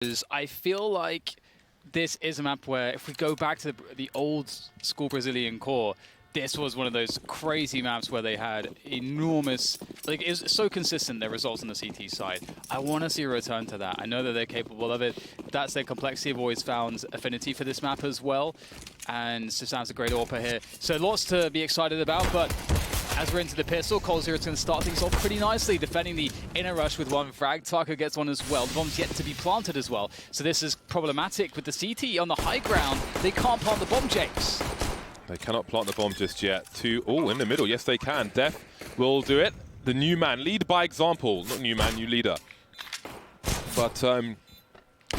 is I feel like this is a map where if we go back to the old school Brazilian core, this was one of those crazy maps where they had enormous, like it was so consistent, their results on the CT side. I want to see a return to that. I know that they're capable of it. That's their complexity. I've always found affinity for this map as well. And Susan's a great AWPer here. So lots to be excited about, but as we're into the pistol, coldzera is going to start things off pretty nicely, defending the inner rush with one frag. Taco gets one as well. The bomb's yet to be planted as well. So this is problematic with the CT on the high ground. They can't plant the bomb, James. They cannot plant the bomb just yet. Oh, in the middle. Yes, they can. Def will do it. The new man. Lead by example. Not new man, new leader. But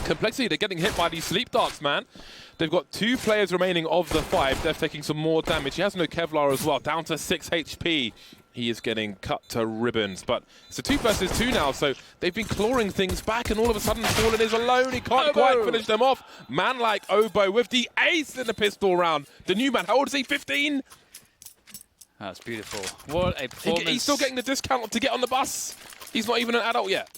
complexity, they're getting hit by these sleep darts, man. They've got 2 players remaining of the 5. Def taking some more damage. He has no Kevlar as well. Down to 6 HP. He is getting cut to ribbons. But it's a 2 versus 2 now, so they've been clawing things back, and all of a sudden Fallen is alone. He can't quite finish them off. Man like Obo with the ace in the pistol round. The new man, how old is he? 15? That's beautiful. What a performance. He's still getting the discount to get on the bus. He's not even an adult yet.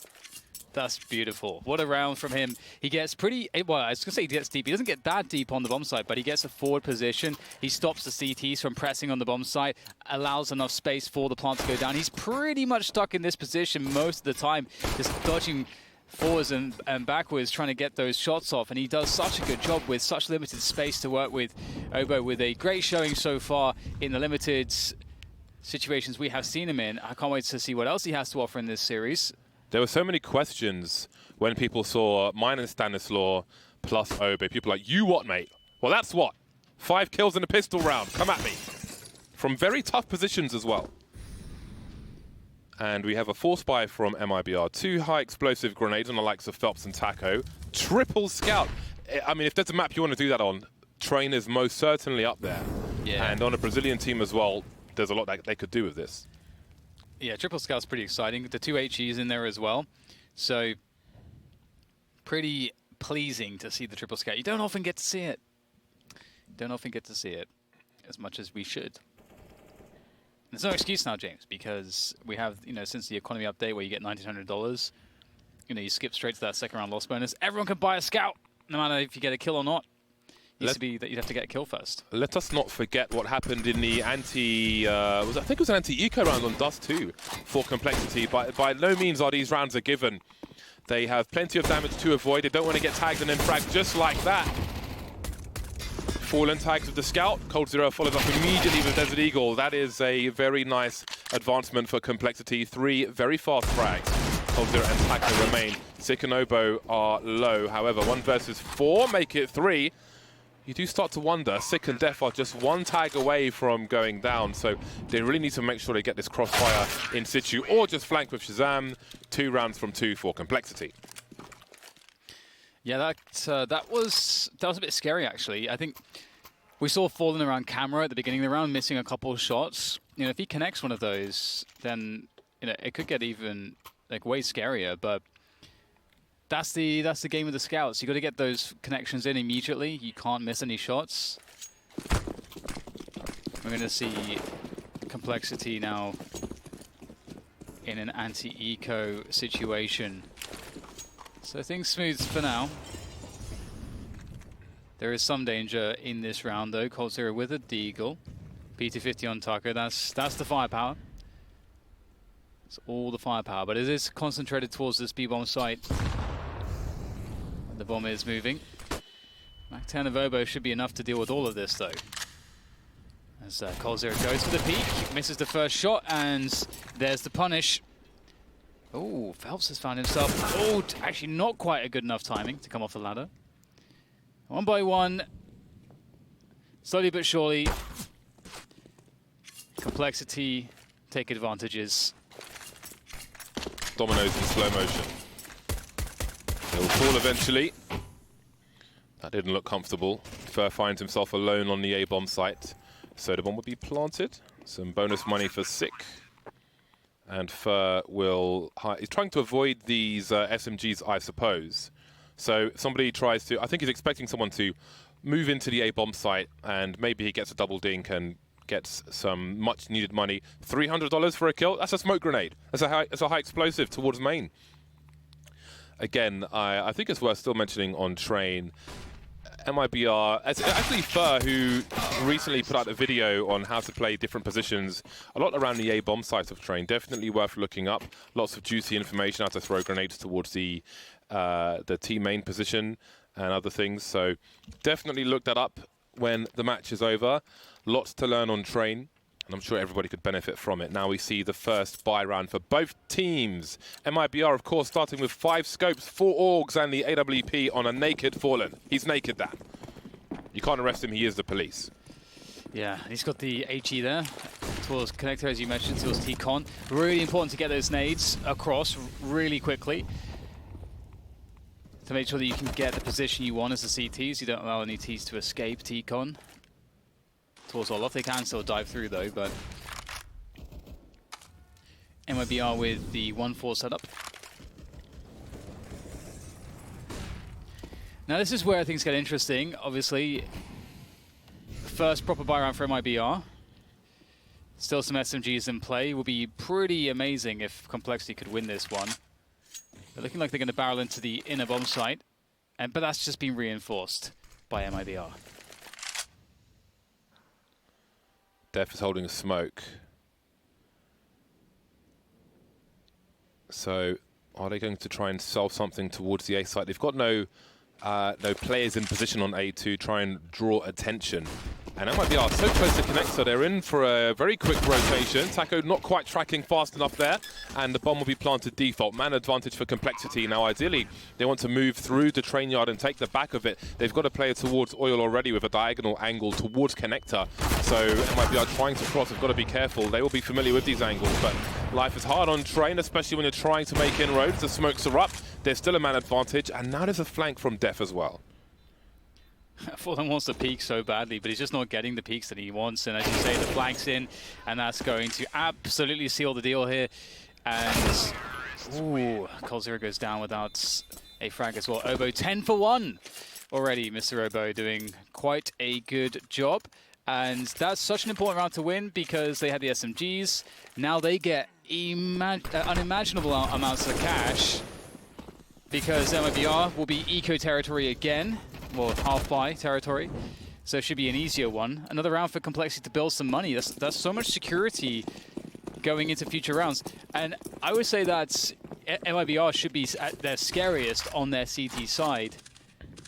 That's beautiful. What a round from him. He gets pretty, well, I was going to say he gets deep. He doesn't get that deep on the bomb site, but he gets a forward position. He stops the CTs from pressing on the bomb site, allows enough space for the plant to go down. He's pretty much stuck in this position most of the time, just dodging forwards and backwards, trying to get those shots off. And he does such a good job with such limited space to work with. Obo with a great showing so far in the limited situations we have seen him in. I can't wait to see what else he has to offer in this series. There were so many questions when people saw mine and Stanislaw plus Obe. People like, you what, mate? Well, that's what? 5 kills in a pistol round. Come at me. From very tough positions as well. And we have a force buy from MiBR. 2 high explosive grenades on the likes of Phelps and Taco. Triple scout. I mean, if there's a map you want to do that on, Train is most certainly up there. Yeah. And on a Brazilian team as well, there's a lot that they could do with this. Yeah, triple scout's pretty exciting. The 2 HEs in there as well. So, pretty pleasing to see the triple scout. You don't often get to see it. Don't often get to see it as much as we should. There's no excuse now, James, because we have, since the economy update where you get $1,900, you skip straight to that second round loss bonus. Everyone can buy a scout, no matter if you get a kill or not. It used to be that you'd have to get a kill first. Let us not forget what happened in the I think it was an anti-eco round on Dust 2 for complexity. By no means are these rounds a given. They have plenty of damage to avoid. They don't want to get tagged and then fragged just like that. Fallen tags with the scout. coldzera follows up immediately with Desert Eagle. That is a very nice advancement for complexity. 3 very fast frags. coldzera and Taco remain. Sick and Obo are low. However, 1 versus 4 make it 3. You do start to wonder, Sick and Def are just 1 tag away from going down, so they really need to make sure they get this crossfire in situ, or just flank with Shazam. 2 rounds from 2 for complexity. Yeah, that was a bit scary, actually. I think we saw Fallen around camera at the beginning of the round, missing a couple of shots. If he connects one of those, then it could get even way scarier, but that's the game of the scouts. You got to get those connections in immediately. You can't miss any shots. We're going to see complexity now in an anti-eco situation. So things smooth for now. There is some danger in this round though. coldzera with a deagle. P250 on Taco. That's the firepower. It's all the firepower, but it is concentrated towards this B-bomb site. The bomb is moving. Mac 10 of Obo should be enough to deal with all of this, though. As coldzera goes for the peek, misses the first shot, and there's the punish. Oh, Phelps has found himself. Oh, actually not quite a good enough timing to come off the ladder. 1 by 1. Slowly but surely. Complexity take advantages. Dominoes in slow motion. They will fall eventually. That didn't look comfortable. Fur finds himself alone on the A-bomb site. So the bomb will be planted. Some bonus money for Sick. And Fur will... He's trying to avoid these SMGs, I suppose. So somebody tries to... I think he's expecting someone to move into the A-bomb site, and maybe he gets a double dink and gets some much-needed money. $300 for a kill? That's a smoke grenade. That's a high explosive towards main. again, I think it's worth still mentioning on Train. MiBR, it's actually Fur who recently put out a video on how to play different positions, a lot around the A bomb site of Train. Definitely worth looking up. Lots of juicy information, how to throw grenades towards the team main position and other things. So definitely look that up when the match is over. Lots to learn on Train, and I'm sure everybody could benefit from it. Now we see the first buy round for both teams. MiBR, of course, starting with 5 scopes, 4 orgs, and the AWP on a naked Fallen. He's naked, Dan. You can't arrest him, he is the police. Yeah, he's got the HE there towards connector, as you mentioned, towards T-Con. Really important to get those nades across really quickly to make sure that you can get the position you want as the CTs. You don't allow any Ts to escape T-Con. Towards Olof, they can still dive through though, but MiBR with the 1-4 setup. Now this is where things get interesting. Obviously, first proper buy round for MiBR. Still some SMGs in play. Will be pretty amazing if Complexity could win this one. They're looking like they're going to barrel into the inner bomb site, but that's just been reinforced by MiBR. Def is holding a smoke. So are they going to try and solve something towards the A site? They've got no players in position on A to try and draw attention. And MiBR so close to connect, so they're in for a very quick rotation. Taco not quite tracking fast enough there, and the bomb will be planted default. Man advantage for Complexity. Now, ideally, they want to move through the train yard and take the back of it. They've got a player towards Oil already with a diagonal angle towards connector. So MiBR trying to cross, have got to be careful. They will be familiar with these angles, but life is hard on Train, especially when you're trying to make inroads. The smokes are up. There's still a man advantage, and now there's a flank from Def as well. Fallen wants to peek so badly, but he's just not getting the peaks that he wants. And as you say, the flank's in, and that's going to absolutely seal the deal here. And ooh, coldzera goes down without a frag as well. Obo 10 for 1 already. Mr. Obo doing quite a good job. And that's such an important round to win because they had the SMGs. Now they get unimaginable amounts of cash because MiBR will be eco territory again. Well, half-buy territory, so it should be an easier one. Another round for Complexity to build some money. That's so much security going into future rounds. And I would say that MiBR should be at their scariest on their CT side.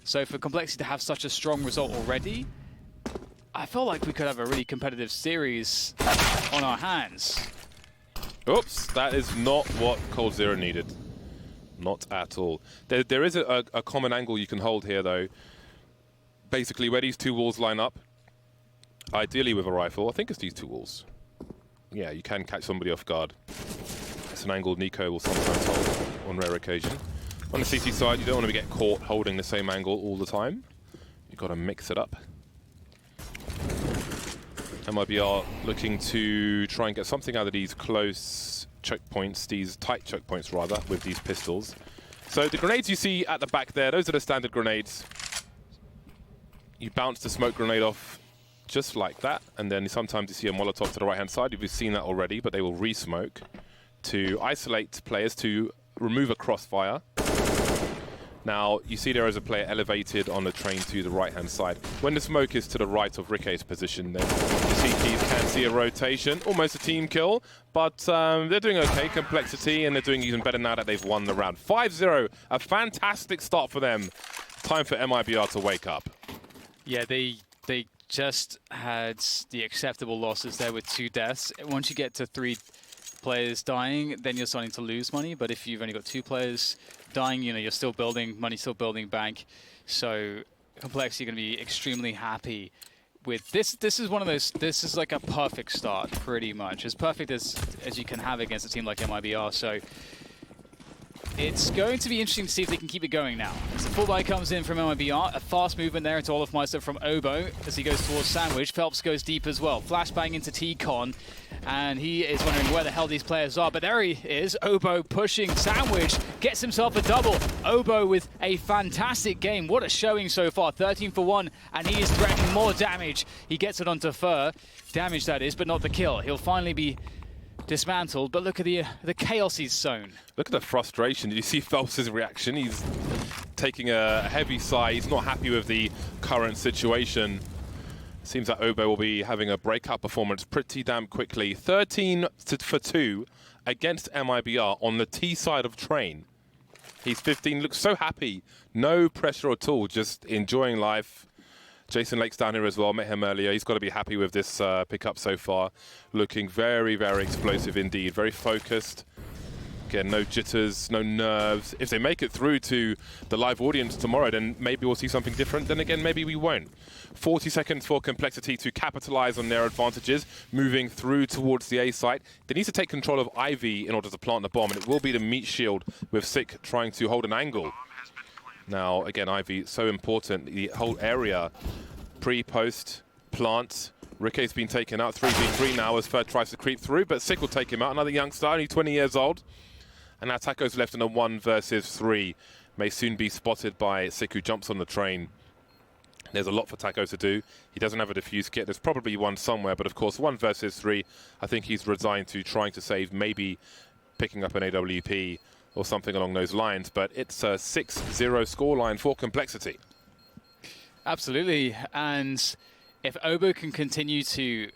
So for Complexity to have such a strong result already, I feel like we could have a really competitive series on our hands. Oops, that is not what coldzera needed. Not at all. There is a common angle you can hold here, though. Basically, where these 2 walls line up, ideally with a rifle. I think it's these 2 walls. Yeah, you can catch somebody off guard. It's an angle Nico will sometimes hold on rare occasion. On the CT side, you don't want to get caught holding the same angle all the time. You've got to mix it up. MiBR looking to try and get something out of these close checkpoints, these tight checkpoints rather, with these pistols. So the grenades you see at the back there, those are the standard grenades. You bounce the smoke grenade off just like that, and then sometimes you see a Molotov to the right-hand side. You've seen that already, but they will re-smoke to isolate players, to remove a crossfire. Now, you see there is a player elevated on the train to the right-hand side. When the smoke is to the right of Ricke's position, then the CTs can see a rotation, almost a team kill, but they're doing okay, Complexity, and they're doing even better now that they've won the round. 5-0, a fantastic start for them. Time for MiBR to wake up. Yeah, they just had the acceptable losses there with 2 deaths. Once you get to 3 players dying, then you're starting to lose money. But if you've only got 2 players dying, you know, you're still building money, still building bank. So Complexity are going to be extremely happy with this. This is one of those, this is like a perfect start, pretty much. As perfect as you can have against a team like MiBR. So it's going to be interesting to see if they can keep it going now. As the full buy comes in from MiBR, a fast movement there into Olofmeister from Obo as he goes towards Sandwich. Phelps goes deep as well. Flashbang into T-Con, and he is wondering where the hell these players are. But there he is, Obo pushing Sandwich, gets himself a double. Obo with a fantastic game. What a showing so far, 13 for 1, and he is threatening more damage. He gets it onto Fur. Damage, that is, but not the kill. He'll finally be dismantled, but look at the chaos he's sown. Look at the frustration. Did you see Phelps' reaction? He's taking a heavy sigh. He's not happy with the current situation. Seems that Obo will be having a breakout performance pretty damn quickly. 13 for 2 against MiBR on the T side of train. He's 15, looks so happy. No pressure at all, just enjoying life. Jason Lake's down here as well, met him earlier. He's got to be happy with this pickup so far. Looking very, very explosive indeed, very focused. Again, no jitters, no nerves. If they make it through to the live audience tomorrow, then maybe we'll see something different. Then again, maybe we won't. 40 seconds for Complexity to capitalize on their advantages, moving through towards the A site. They need to take control of Ivy in order to plant the bomb, and it will be the meat shield with Sick trying to hold an angle. Now, again, Ivy, so important. The whole area, pre-post, plant. Ricke's been taken out, 3v3 now as Ferd tries to creep through, but Sick will take him out. Another youngster, only 20 years old. And now Taco's left in a 1 versus 3. May soon be spotted by Sick, who jumps on the train. There's a lot for Taco to do. He doesn't have a defuse kit. There's probably one somewhere, but of course, 1 versus 3. I think he's resigned to trying to save, maybe picking up an AWP or something along those lines. But it's a 6-0 scoreline for Complexity. Absolutely. And if Obo can continue to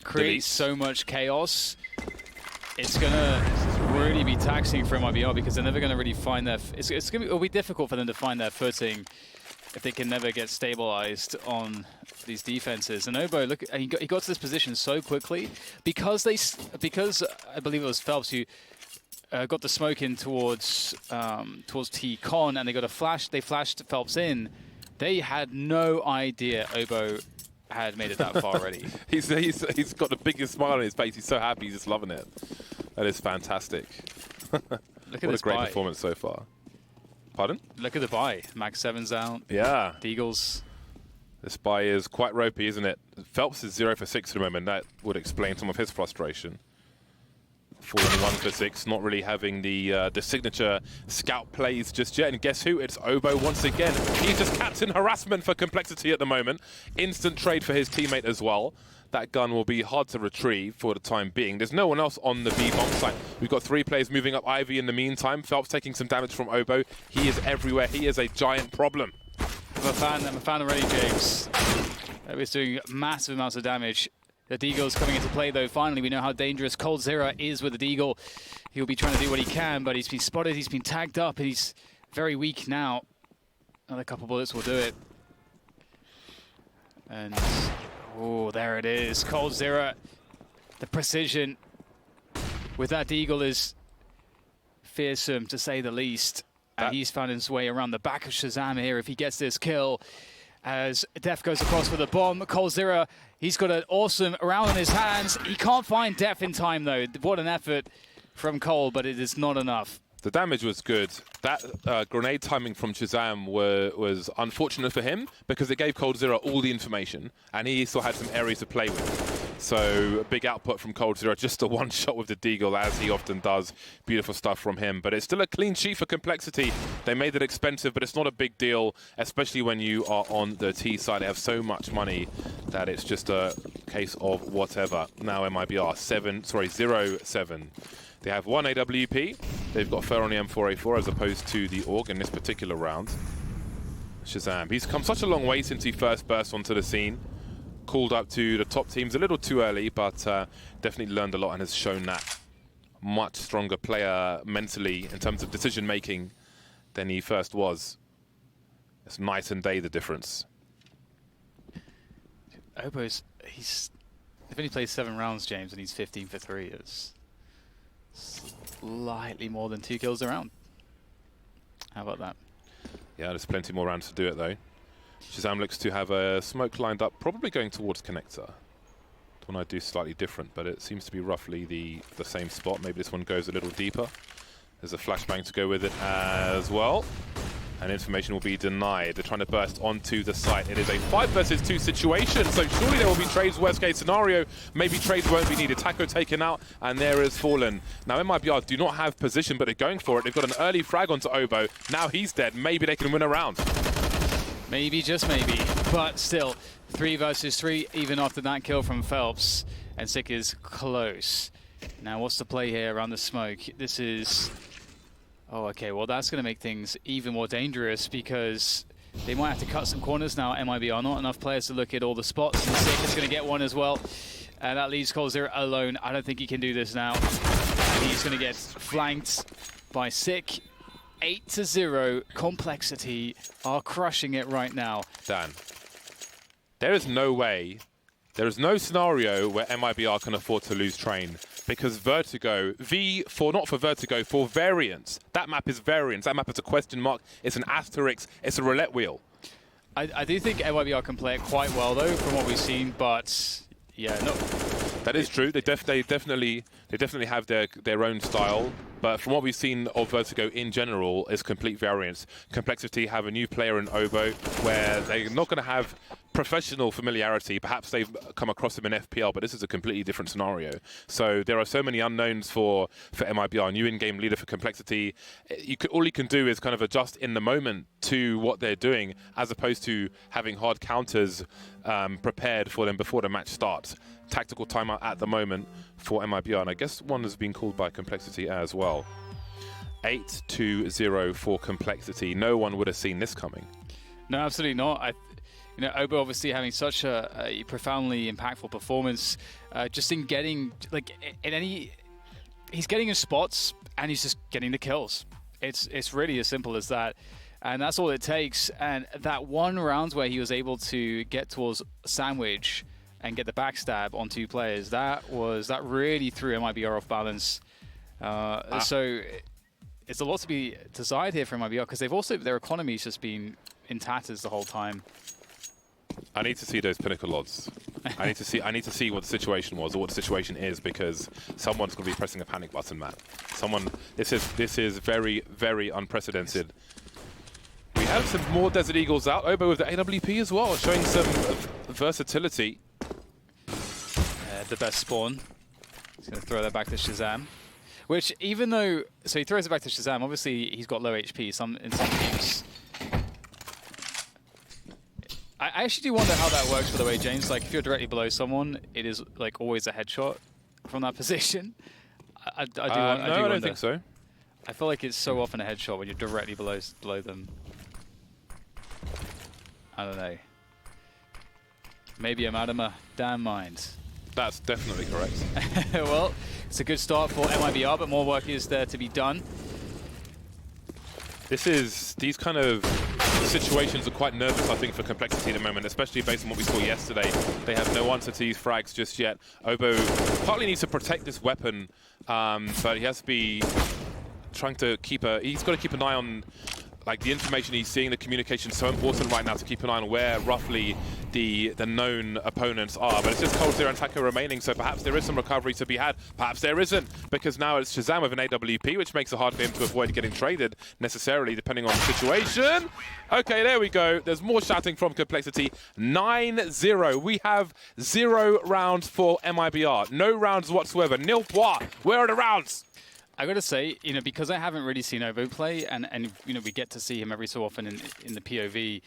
create so much chaos, it's going to really be taxing for MiBR because they're never going to really find their... It'll be difficult for them to find their footing if they can never get stabilized on these defenses. And Obo, look, he got to this position so quickly because I believe it was Phelps who got the smoke in towards T-Con, and they got a flash. They flashed Phelps in. They had no idea Obo had made it that far already. He's got the biggest smile on his face. He's so happy. He's just loving it. That is fantastic. Look at what this a great buy. performance so far. Pardon? Look at the buy. Max 7's out. Yeah. Deagles. This buy is quite ropey, isn't it? Phelps is 0 for 6 at the moment. That would explain some of his frustration. Falling 1 for 6, not really having the signature scout plays just yet. And guess who? It's Obo once again. He's just captain harassment for Complexity at the moment. Instant trade for his teammate as well. That gun will be hard to retrieve for the time being. There's no one else on the B bomb site. We've got 3 players moving up Ivy in the meantime. Phelps taking some damage from Obo. He is everywhere. He is a giant problem. I'm a fan already, James. Obo's doing massive amounts of damage. The Deagle's coming into play, though. Finally, we know how dangerous coldzera is with the Deagle. He'll be trying to do what he can, but he's been spotted, he's been tagged up, and he's very weak now. Another couple bullets will do it. And, oh, there it is. coldzera, the precision with that Deagle is fearsome, to say the least. And he's found his way around the back of Shazam here if he gets this kill. As Def goes across with a bomb, coldzera, he's got an awesome round in his hands. He can't find Def in time, though. What an effort from Cole, but it is not enough. The damage was good. That grenade timing from Shazam was unfortunate for him because it gave coldzera all the information, and he still had some areas to play with. So a big output from coldzera, just a one shot with the Deagle, as he often does. Beautiful stuff from him, but it's still a clean sheet for Complexity. They made it expensive, but it's not a big deal, especially when you are on the T side. They have so much money that it's just a case of whatever. Now MiBR 0-7. They have 1 AWP. They've got Fer on the M4A4 as opposed to the AUG in this particular round. Shazam, he's come such a long way since he first burst onto the scene. Called up to the top teams a little too early, but definitely learned a lot and has shown that much stronger player mentally in terms of decision making than he first was. It's night and day, the difference. Obo's, they've only played 7 rounds, James, and he's 15 for 3. It's slightly more than 2 kills a round. How about that? Yeah, there's plenty more rounds to do it, though. Shazam looks to have a smoke lined up, probably going towards connector. The one I do slightly different, but it seems to be roughly the same spot. Maybe this one goes a little deeper. There's a flashbang to go with it as well. And information will be denied. They're trying to burst onto the site. It is a 5 versus 2 situation, so surely there will be trades. Worst case scenario, maybe trades won't be needed. Taco taken out, and there is Fallen. Now MiBR do not have position, but they're going for it. They've got an early frag onto Obo. Now he's dead. Maybe they can win a round. Maybe, just maybe. But still, 3 versus 3, even after that kill from Phelps. And Sick is close. Now, what's the play here around the smoke? This is... Oh, okay, well, that's going to make things even more dangerous because they might have to cut some corners now. MiBR, not enough players to look at all the spots. And Sick is going to get one as well. And that leaves coldzera alone. I don't think he can do this now. And he's going to get flanked by Sick. 8-0. Complexity are crushing it right now. Dan, there is no way, there is no scenario where MiBR can afford to lose train because Vertigo, not for Vertigo, for variance. That map is variance. That map is a question mark. It's an asterisk. It's a roulette wheel. I do think MiBR can play it quite well, though, from what we've seen, but yeah, no. That is true. They definitely have their own style. But from what we've seen of Vertigo in general, is complete variance. Complexity have a new player in Obo where they're not going to have professional familiarity. Perhaps they've come across him in FPL, but this is a completely different scenario. So there are so many unknowns for MiBR. New in-game leader for Complexity. All you can do is kind of adjust in the moment to what they're doing, as opposed to having hard counters prepared for them before the match starts. Tactical timeout at the moment for MiBR, and I guess one has been called by Complexity as well. 8-0 for Complexity. No one would have seen this coming. No, absolutely not. Obo obviously having such a profoundly impactful performance, just in getting he's getting his spots and he's just getting the kills. It's really as simple as that, and that's all it takes. And that one round where he was able to get towards Sandwich and get the backstab on 2 players, that really threw MiBR off balance. So it's a lot to be desired here from MiBR because their economy's just been in tatters the whole time. I need to see those pinnacle odds. I need to see what the situation was or what the situation is, because someone's going to be pressing a panic button, man. This is very, very unprecedented. We have some more Desert Eagles out. Obo with the AWP as well, showing some versatility. The best spawn. He's going to throw that back to Shazam. Which, even though... So he throws it back to Shazam. Obviously, he's got low HP in some teams. I actually do wonder how that works, by the way, James. Like, if you're directly below someone, it is, like, always a headshot from that position. I do wonder. I don't think so. I feel like it's so often a headshot when you're directly below them. I don't know. Maybe I'm out of my damn mind. That's definitely correct. Well, it's a good start for MiBR, but more work is there to be done. These kind of situations are quite nervous, I think, for Complexity at the moment, especially based on what we saw yesterday. They have no answer to these frags just yet. Obo partly needs to protect this weapon, but he has to be trying to he's got to keep an eye on, like, the information he's seeing. The communication is so important right now to keep an eye on where roughly the known opponents are. But it's just coldzera and Taco remaining, so perhaps there is some recovery to be had. Perhaps there isn't, because now it's Shazam with an AWP, which makes it hard for him to avoid getting traded necessarily, depending on the situation. Okay, there we go. There's more shouting from Complexity. 9-0. We have 0 rounds for MiBR. No rounds whatsoever. Nil point. Where are the rounds? I gotta say, because I haven't really seen Obo play, and we get to see him every so often in the POV,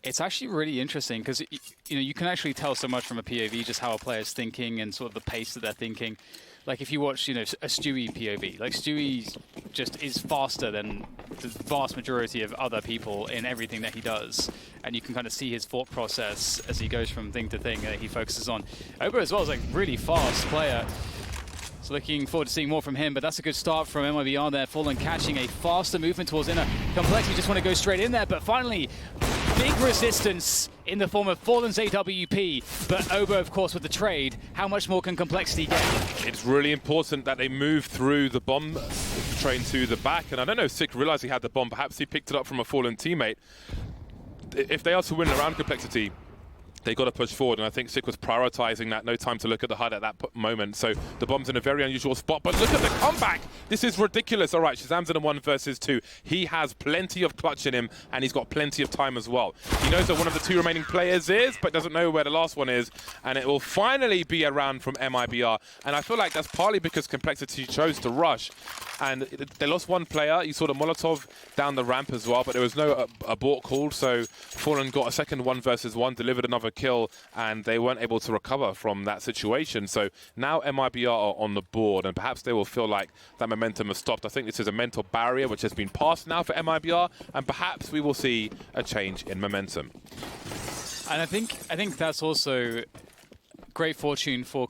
it's actually really interesting because you can actually tell so much from a POV, just how a player's thinking and sort of the pace that they're thinking. Like, if you watch, a Stewie POV, like, Stewie just is faster than the vast majority of other people in everything that he does, and you can kind of see his thought process as he goes from thing to thing that he focuses on. Obo as well is, like, really fast player. So looking forward to seeing more from him, but that's a good start from MiBR there. Fallen catching a faster movement towards inner. Complexity just want to go straight in there, but finally, big resistance in the form of Fallen's AWP. But Obo, of course, with the trade, how much more can Complexity get? It's really important that they move through the bomb train to the back, and I don't know if Sick realized he had the bomb. Perhaps he picked it up from a Fallen teammate. If they are to win around Complexity, they got to push forward, and I think Sick was prioritizing that. No time to look at the HUD at that moment. So the bomb's in a very unusual spot, but look at the comeback. This is ridiculous. All right, Shazam's in a 1 versus 2. He has plenty of clutch in him, and he's got plenty of time as well. He knows that one of the 2 remaining players is, but doesn't know where the last one is, and it will finally be a round from MiBR. And I feel like that's partly because Complexity chose to rush, and they lost 1 player. You saw the Molotov down the ramp as well, but there was no abort called, so Fallen got a second 1 versus 1, delivered another kill, and they weren't able to recover from that situation. So now MiBR are on the board, and perhaps they will feel like that momentum has stopped. I think this is a mental barrier which has been passed now for MiBR, and perhaps we will see a change in momentum. And I think that's also great fortune for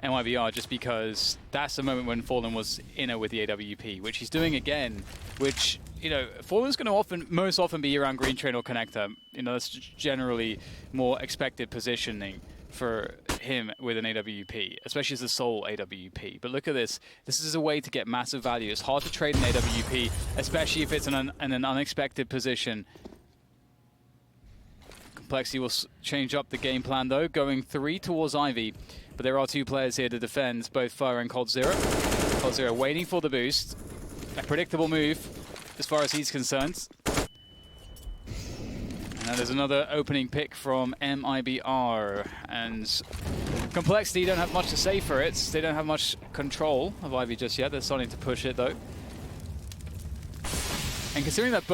MiBR, just because that's the moment when Fallen was in it with the AWP, which he's doing again, which, you know, Fallen's going to most often be around green train or connector. You know, that's generally more expected positioning for him with an AWP, especially as the sole AWP. But look at this. This is a way to get massive value. It's hard to trade an AWP, especially if it's in an unexpected position. Complexity will change up the game plan, though, going 3 towards Ivy. But there are 2 players here to defend, both Fire and Cold Zero. Cold Zero waiting for the boost. A predictable move as far as he's concerned. And there's another opening pick from MiBR. And Complexity don't have much to say for it. They don't have much control of Ivy just yet. They're starting to push it, though. And considering that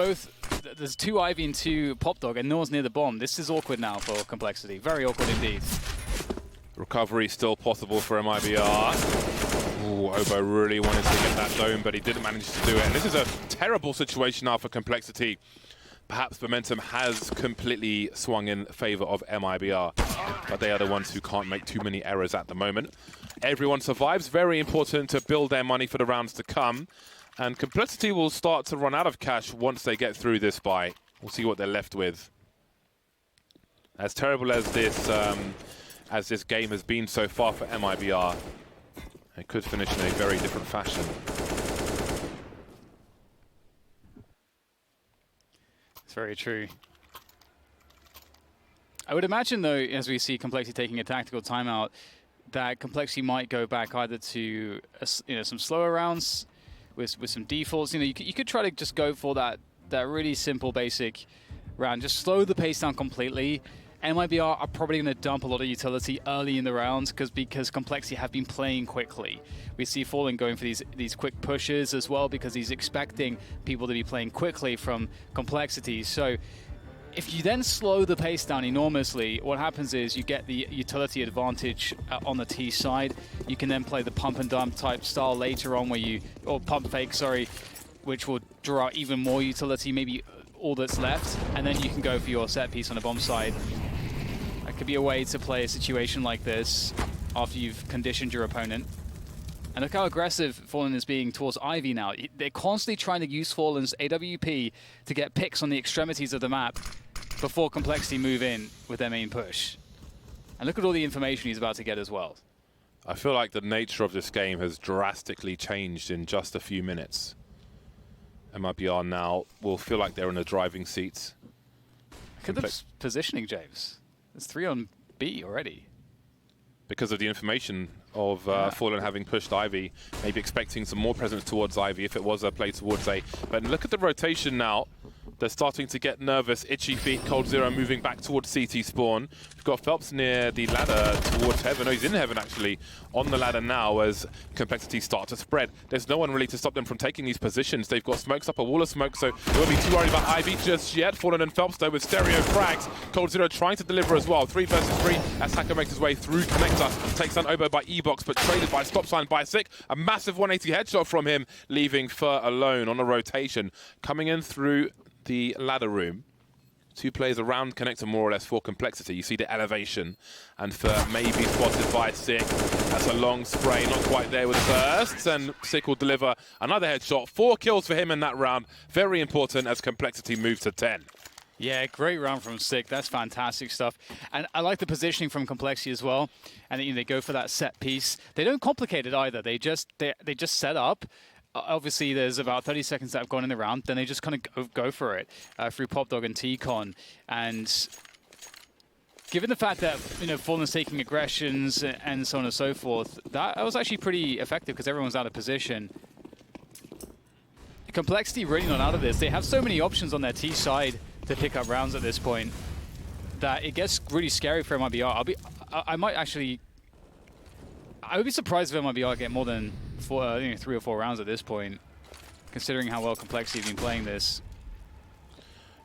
there's 2 Ivy and 2 Pop Dog, and no one's near the bomb, this is awkward now for Complexity. Very awkward indeed. Recovery still possible for MiBR. Ooh, Obo really wanted to get that dome, but he didn't manage to do it. And this is a terrible situation now for Complexity. Perhaps momentum has completely swung in favor of MiBR, but they are the ones who can't make too many errors at the moment. Everyone survives. Very important to build their money for the rounds to come. And Complexity will start to run out of cash once they get through this buy. We'll see what they're left with. As terrible as this game has been so far for MiBR, it could finish in a very different fashion. It's very true. I would imagine, though, as we see Complexity taking a tactical timeout, that Complexity might go back either to some slower rounds with some defaults. You know, you could try to just go for that really simple, basic round. Just slow the pace down completely. MiBR are probably going to dump a lot of utility early in the rounds because Complexity have been playing quickly. We see Fallen going for these quick pushes as well because he's expecting people to be playing quickly from Complexity. So if you then slow the pace down enormously, what happens is you get the utility advantage on the T side. You can then play the pump and dump type style later on or pump fake, sorry, which will draw out even more utility, maybe all that's left, and then you can go for your set piece on the bomb side. That could be a way to play a situation like this after you've conditioned your opponent. And look how aggressive Fallen is being towards Ivy now. They're constantly trying to use Fallen's AWP to get picks on the extremities of the map before Complexity move in with their main push. And look at all the information he's about to get as well. I feel like the nature of this game has drastically changed in just a few minutes. MiBR now will feel like they're in the driving seats. Look at the positioning, James. It's 3 on B already. Because of the information of Fallen having pushed Ivy, maybe expecting some more presence towards Ivy if it was a play towards A. But look at the rotation now. They're starting to get nervous. Itchy feet, Cold Zero moving back towards CT spawn. We've got Phelps near the ladder towards Heaven. Oh, he's in Heaven, actually, on the ladder now as Complexity start to spread. There's no one really to stop them from taking these positions. They've got smokes up, a wall of smoke, so they won't be too worried about Ivy just yet. Fallen and Phelps, though, with stereo frags. Cold Zero trying to deliver as well. 3 versus 3 as Hacker makes his way through Connector. Takes down Obo by E-Box, but traded by Stop Sign by Sick. A massive 180 headshot from him, leaving Fur alone on a rotation. Coming in through the ladder room. 2 players around Connector more or less for Complexity. You see the elevation, and Fur maybe spotted by Sick. That's a long spray, not quite there with bursts, and Sick will deliver another headshot. 4 kills for him in that round. Very important as Complexity moves to 10. Yeah, great round from Sick. That's fantastic stuff. And I like the positioning from Complexity as well. And they go for that set piece. They don't complicate it either. They just set up. Obviously, there's about 30 seconds that have gone in the round. Then they just kind of go for it through Pop Dog and T-Con. And given the fact that Fallen's taking aggressions and so on and so forth, that was actually pretty effective because everyone's out of position. Complexity really not out of this. They have so many options on their T side to pick up rounds at this point that it gets really scary for MiBR. I would be surprised if MiBR get more than 3 or 4 rounds at this point, considering how well Complexity have been playing this.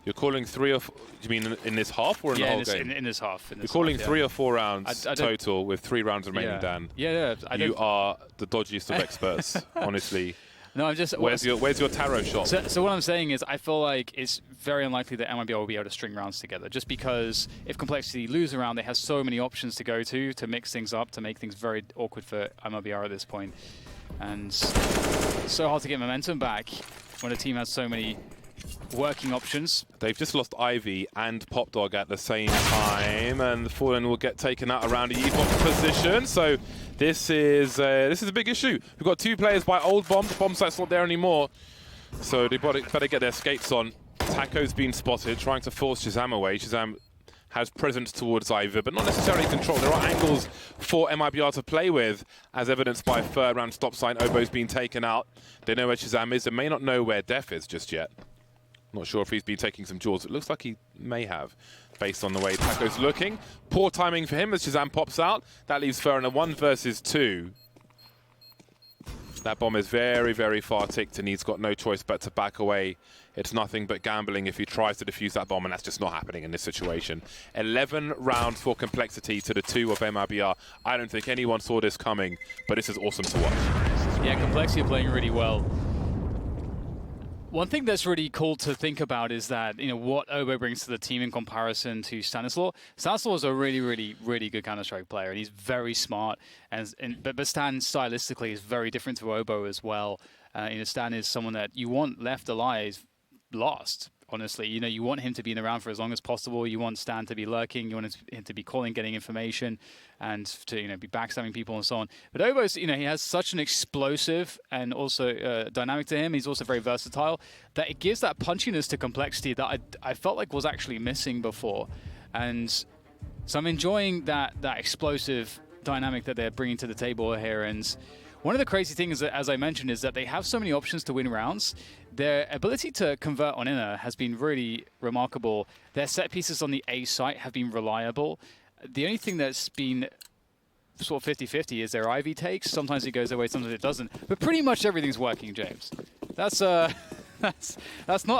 You're calling 3 or 4, do you mean in this half or in the whole game? In this half. You're calling 3 or 4 rounds total with 3 rounds remaining, Dan. Yeah. You are the dodgiest of experts, honestly. No, I'm just. Where's your tarot shot? So what I'm saying is, I feel like it's very unlikely that MiBR will be able to string rounds together, just because if Complexity lose a round, they have so many options to go to mix things up, to make things very awkward for MiBR at this point, and it's so hard to get momentum back when a team has so many working options. They've just lost Ivy and Pop Dog at the same time, and Fallen will get taken out around the Evox position. So this is a big issue. We've got 2 players by old bomb. The bomb site's not there anymore, so they better get their skates on. Taco's been spotted, trying to force Shazam away. Shazam has presence towards Ivy, but not necessarily control. There are angles for MiBR to play with, as evidenced by third round stop sign. Obo's been taken out. They know where Shazam is. They may not know where Def is just yet. Not sure if he's been taking some jaws. It looks like he may have, based on the way Taco's looking. Poor timing for him as Shazam pops out. That leaves Fer in a 1 versus 2. That bomb is very, very far ticked, and he's got no choice but to back away. It's nothing but gambling if he tries to defuse that bomb, and that's just not happening in this situation. 11 rounds for Complexity to the 2 of MiBR. I don't think anyone saw this coming, but this is awesome to watch. Yeah, Complexity are playing really well. One thing that's really cool to think about is that, what Obo brings to the team in comparison to Stanislaw. Stanislaw is a really, really, really good Counter-Strike player, and he's very smart. But Stan, stylistically, is very different to Obo as well. Stan is someone that you want left alive, lost, honestly. You want him to be around for as long as possible. You want Stan to be lurking. You want him to be calling, getting information, and to be backstabbing people and so on. But Obo's, he has such an explosive and also dynamic to him. He's also very versatile, that it gives that punchiness to Complexity that I felt like was actually missing before. And so I'm enjoying that explosive dynamic that they're bringing to the table here. And one of the crazy things, as I mentioned, is that they have so many options to win rounds. Their ability to convert on inner has been really remarkable. Their set pieces on the A site have been reliable. The only thing that's been sort of 50-50 is their Ivy takes. Sometimes it goes their way, sometimes it doesn't. But pretty much everything's working, James. That's not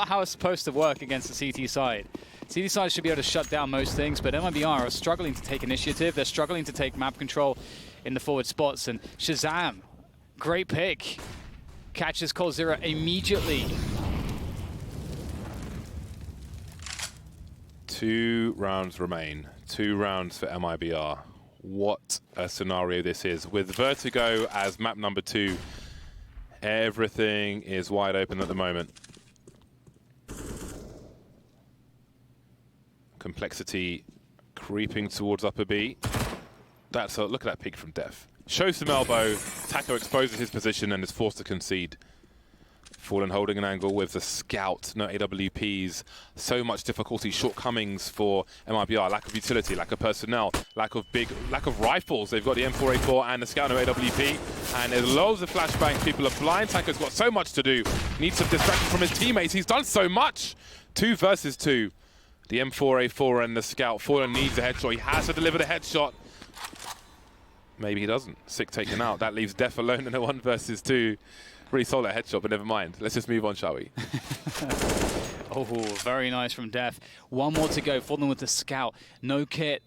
how it's supposed to work against the CT side. CT side should be able to shut down most things, but MiBR are struggling to take initiative. They're struggling to take map control in the forward spots. And Shazam, great pick, catches coldzera immediately. 2 rounds remain. 2 rounds for MiBR. What a scenario this is. With Vertigo as map number 2, everything is wide open at the moment. Complexity creeping towards upper B. Look at that peek from Def. Shows some elbow. Taco exposes his position and is forced to concede. Fallen holding an angle with the scout, no AWPs. So much difficulty, shortcomings for MiBR. Lack of utility, lack of personnel, lack of rifles. They've got the M4A4 and the scout, no AWP. And there's loads of flashbangs. People are blind. Taco's got so much to do. Needs some distraction from his teammates. He's done so much. 2 versus 2. The M4A4 and the scout. Fallen needs a headshot. He has to deliver the headshot. Maybe he doesn't. Sick taken out. That leaves Def alone in a 1 versus 2. Really solid headshot, but never mind. Let's just move on, shall we? Oh, very nice from Def. 1 more to go. Fallen with the scout. No kit.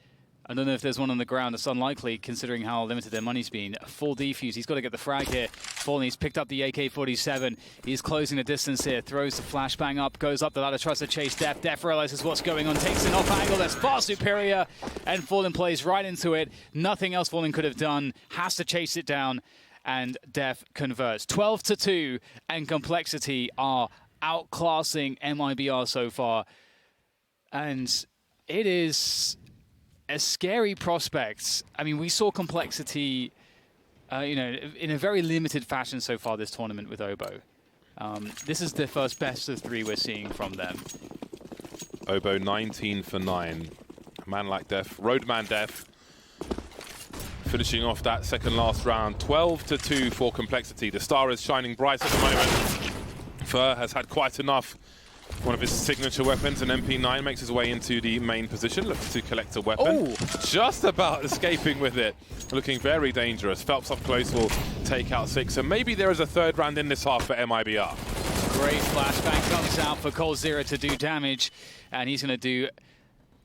I don't know if there's one on the ground. It's unlikely, considering how limited their money's been. Full defuse. He's got to get the frag here. Fallen, he's picked up the AK-47. He's closing the distance here. Throws the flashbang up. Goes up the ladder. Tries to chase Def. Def realizes what's going on. Takes an off angle that's far superior. And Fallen plays right into it. Nothing else Fallen could have done. Has to chase it down. And Def converts. 12-2. And Complexity are outclassing MiBR so far. And it is a scary prospect. I mean, we saw Complexity, in a very limited fashion so far this tournament with Obo. This is the first best of 3 we're seeing from them. Obo 19 for 9. A man like Def, Roadman Def, finishing off that second last round. 12-2 for Complexity. The star is shining bright at the moment. Fer has had quite enough. One of his signature weapons, an MP9, makes his way into the main position, looks to collect a weapon. Oh. Just about escaping with it. Looking very dangerous. Phelps up close will take out 6. And maybe there is a 3rd round in this half for MiBR. Great flashbang comes out for coldzera to do damage, and he's going to do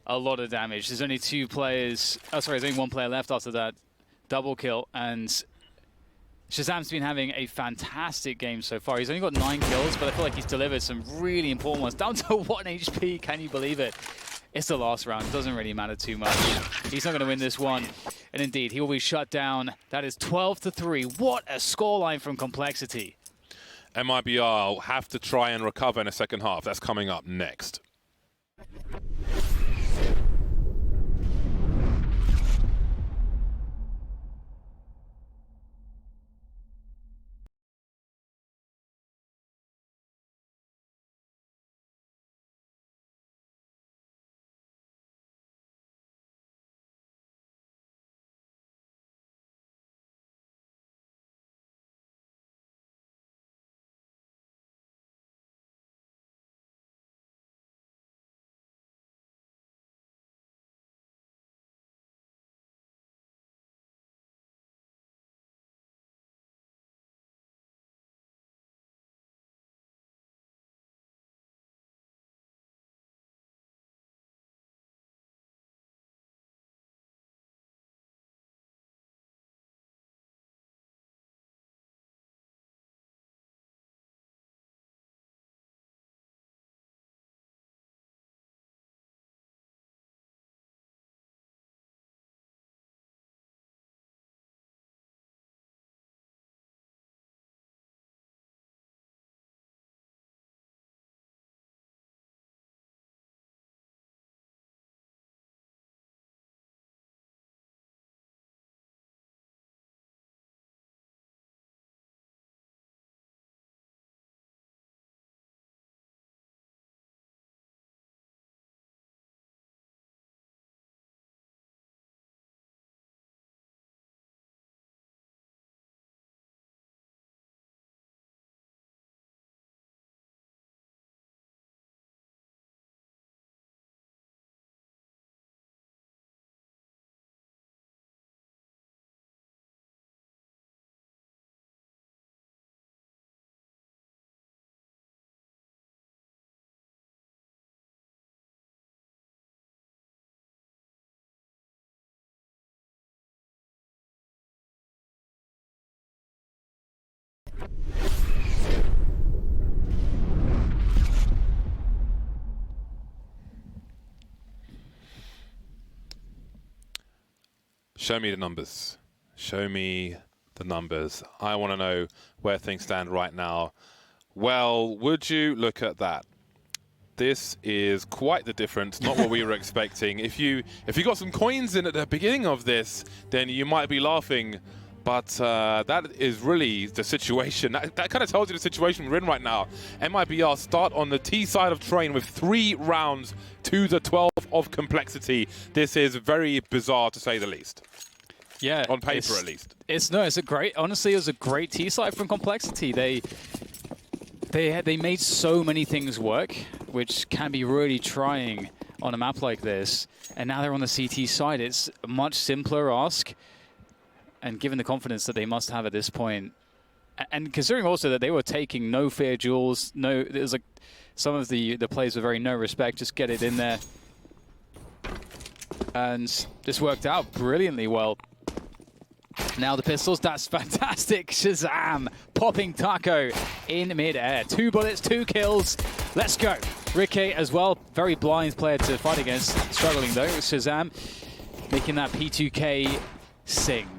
a lot of damage. There's only two players. Oh, sorry, there's only one player left after that double kill, and Shazam's been having a fantastic game so far. He's only got 9 kills, but I feel like he's delivered some really important ones. Down to 1 HP, can you believe it? It's the last round. It doesn't really matter too much. He's not going to win this one. And indeed, he will be shut down. That is 12-3. What a scoreline from Complexity. MiBR will have to try and recover in the second half. That's coming up next. Show me the numbers. Show me the numbers. I want to know where things stand right now. Well, would you look at that? This is quite the difference, not what we were expecting. If you got some coins in at the beginning of this, then you might be laughing. But that is really the situation. That kind of tells you the situation we're in right now. MiBR start on the T side of train with 3 rounds to the 12 of Complexity. This is very bizarre to say the least. Yeah, on paper at least. It's a great. Honestly, it was a great T side from Complexity. They made so many things work, which can be really trying on a map like this. And now they're on the CT side. It's a much simpler ask. And given the confidence that they must have at this point, and considering also that they were taking no fear duels, there's like some of the plays were very no respect, just get it in there. And this worked out brilliantly well. Now the pistols, that's fantastic. Shazam popping Taco in mid-air. 2 bullets, 2 kills. Let's go. Ricky as well, very blind player to fight against. Struggling though. Shazam making that P2K sing.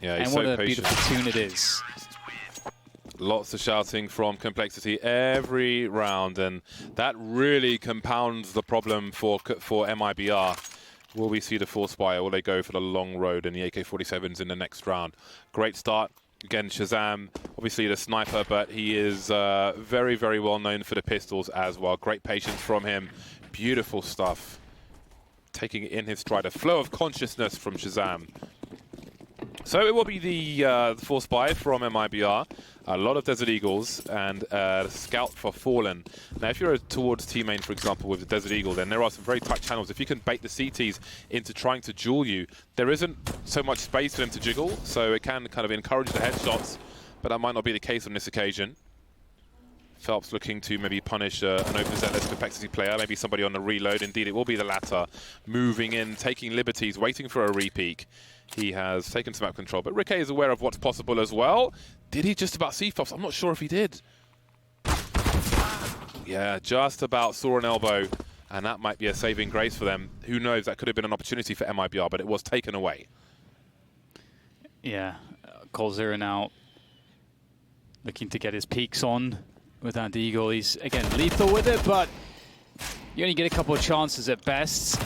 Yeah, he's and what so a patient. beautiful tune it is. Lots of shouting from Complexity every round, and that really compounds the problem for MiBR. Will we see the Force Spire? Will they go for the long road and the AK-47s in the next round? Great start. Again, Shazam, obviously the sniper, but he is very, very well known for the pistols as well. Great patience from him. Beautiful stuff. Taking it in his stride. A flow of consciousness from Shazam. So it will be the Force Spy from MiBR, a lot of Desert Eagles, and Scout for Fallen. Now, if you're towards T-Main, for example, with the Desert Eagle, then there are some very tight channels. If you can bait the CTs into trying to duel you, there isn't so much space for them to jiggle, so it can kind of encourage the headshots, but that might not be the case on this occasion. Phelps looking to maybe punish an overzealous complexity player, maybe somebody on the reload. Indeed, it will be the latter. Moving in, taking liberties, waiting for a repeak. He has taken some map control, but Ricky is aware of what's possible as well. Did he just about see Phelps? I'm not sure if he did. Yeah, just about saw an elbow, and that might be a saving grace for them. Who knows, that could have been an opportunity for MiBR, but it was taken away. Yeah, coldzera now looking to get his peaks on with that Deagle. He's, again, lethal with it, but you only get a couple of chances at best.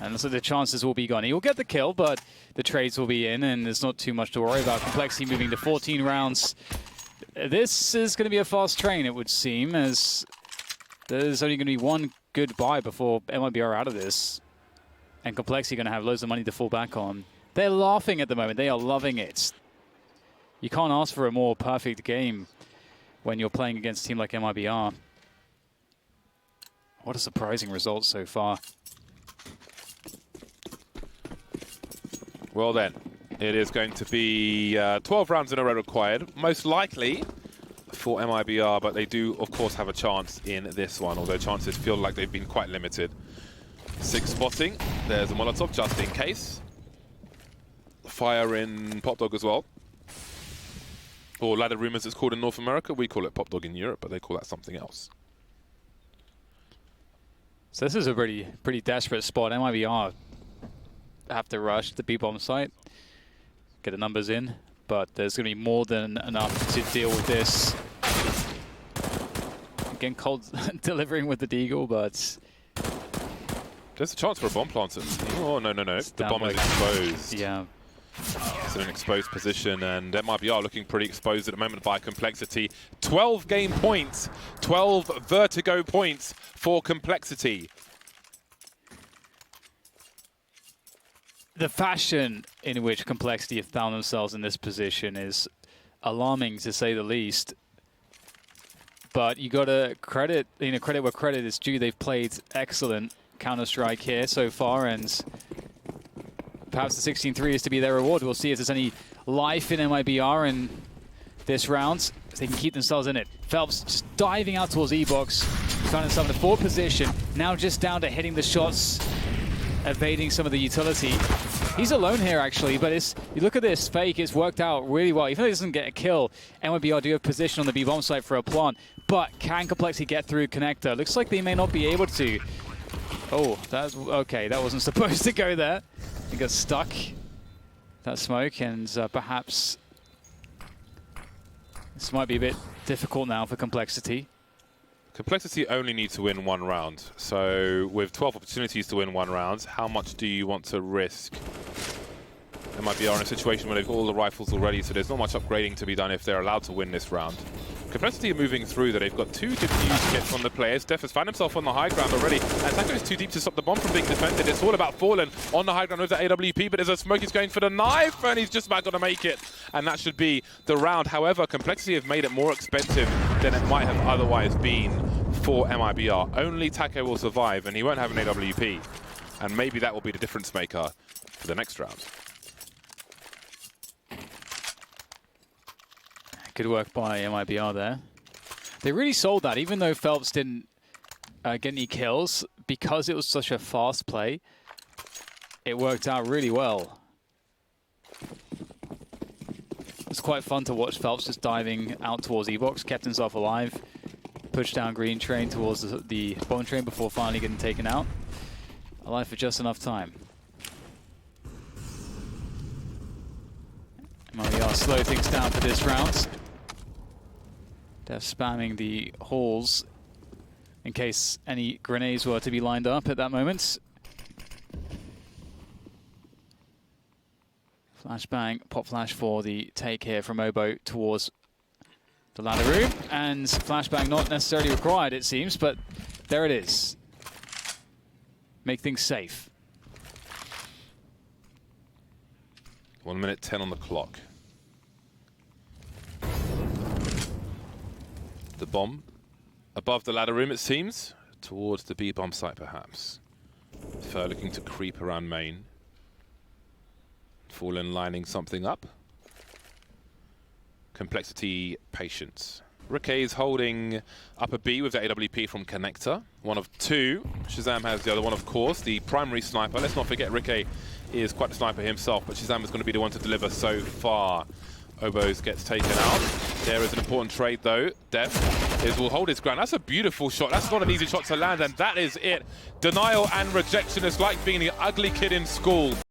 And so the chances will be gone. He will get the kill, but the trades will be in, and there's not too much to worry about. Complexity moving to 14 rounds. This is going to be a fast train, it would seem, as there's only going to be one good buy before MiBR are out of this. And Complexity going to have loads of money to fall back on. They're laughing at the moment. They are loving it. You can't ask for a more perfect game when you're playing against a team like MiBR. What a surprising result so far. Well then, it is going to be 12 rounds in a row required, most likely for MiBR, but they do, of course, have a chance in this one, although chances feel like they've been quite limited. 6 spotting, there's a Molotov just in case. Fire in Pop Dog as well. Or Ladder Room as it's called in North America. We call it Pop Dog in Europe, but they call that something else. So this is a pretty desperate spot. MiBR have to rush the B-bomb site, get the numbers in, but there's going to be more than enough to deal with this. Again, Cold delivering with the Deagle, but there's a chance for a bomb planter. Oh, no. The bomb is exposed. Yeah. It's in an exposed position, and MiBR looking pretty exposed at the moment by Complexity. 12 game points, 12 vertigo points for Complexity. The fashion in which Complexity have found themselves in this position is alarming, to say the least. But you got to credit where credit is due. They've played excellent Counter-Strike here so far, and perhaps the 16-3 is to be their reward. We'll see if there's any life in MiBR in this round, if they can keep themselves in it. Phelps just diving out towards E-Box, found himself in a forward position, now just down to hitting the shots, evading some of the utility. He's alone here, actually, but you look at this fake, it's worked out really well. Even though he doesn't get a kill, MiBR do have position on the B-bomb site for a plant, but can Complexity get through connector? Looks like they may not be able to. Oh, that's okay, that wasn't supposed to go there. He got stuck, that smoke, and perhaps this might be a bit difficult now for Complexity. Complexity only need to win 1 round. So with 12 opportunities to win 1 round, how much do you want to risk? MiBR in a situation where they've got all the rifles already, so there's not much upgrading to be done if they're allowed to win this round. Complexity are moving through that. They've got 2 diffused kits on the players. Def has found himself on the high ground already. And Taco is too deep to stop the bomb from being defended. It's all about Fallen on the high ground with the AWP, but there's a smoke. He's going for the knife, and he's just about going to make it. And that should be the round. However, Complexity have made it more expensive than it might have otherwise been for MiBR. Only Taco will survive, and he won't have an AWP. And maybe that will be the difference maker for the next round. Good work by MiBR there. They really sold that, even though Phelps didn't get any kills, because it was such a fast play. It worked out really well. It's quite fun to watch Phelps just diving out towards E-Box, kept himself alive, pushed down Green Train towards the bomb train before finally getting taken out. Alive for just enough time. MiBR slow things down for this round. They're spamming the halls in case any grenades were to be lined up at that moment. Flashbang, pop flash for the take here from Obo towards the ladder room. And flashbang not necessarily required, it seems, but there it is. Make things safe. 1 minute 10 on the clock. The bomb above the ladder room, it seems, towards the B-bomb site, perhaps. Fer looking to creep around main. Fallen lining something up. Complexity, patience. Ricky is holding upper B with the AWP from Connector. One of two. Shazam has the other one, of course, the primary sniper. Let's not forget Ricky is quite a sniper himself, but Shazam is going to be the one to deliver so far. Obos gets taken out. There is an important trade, though. Def will hold his ground. That's a beautiful shot. That's not an easy shot to land, and that is it. Denial and rejection is like being the ugly kid in school.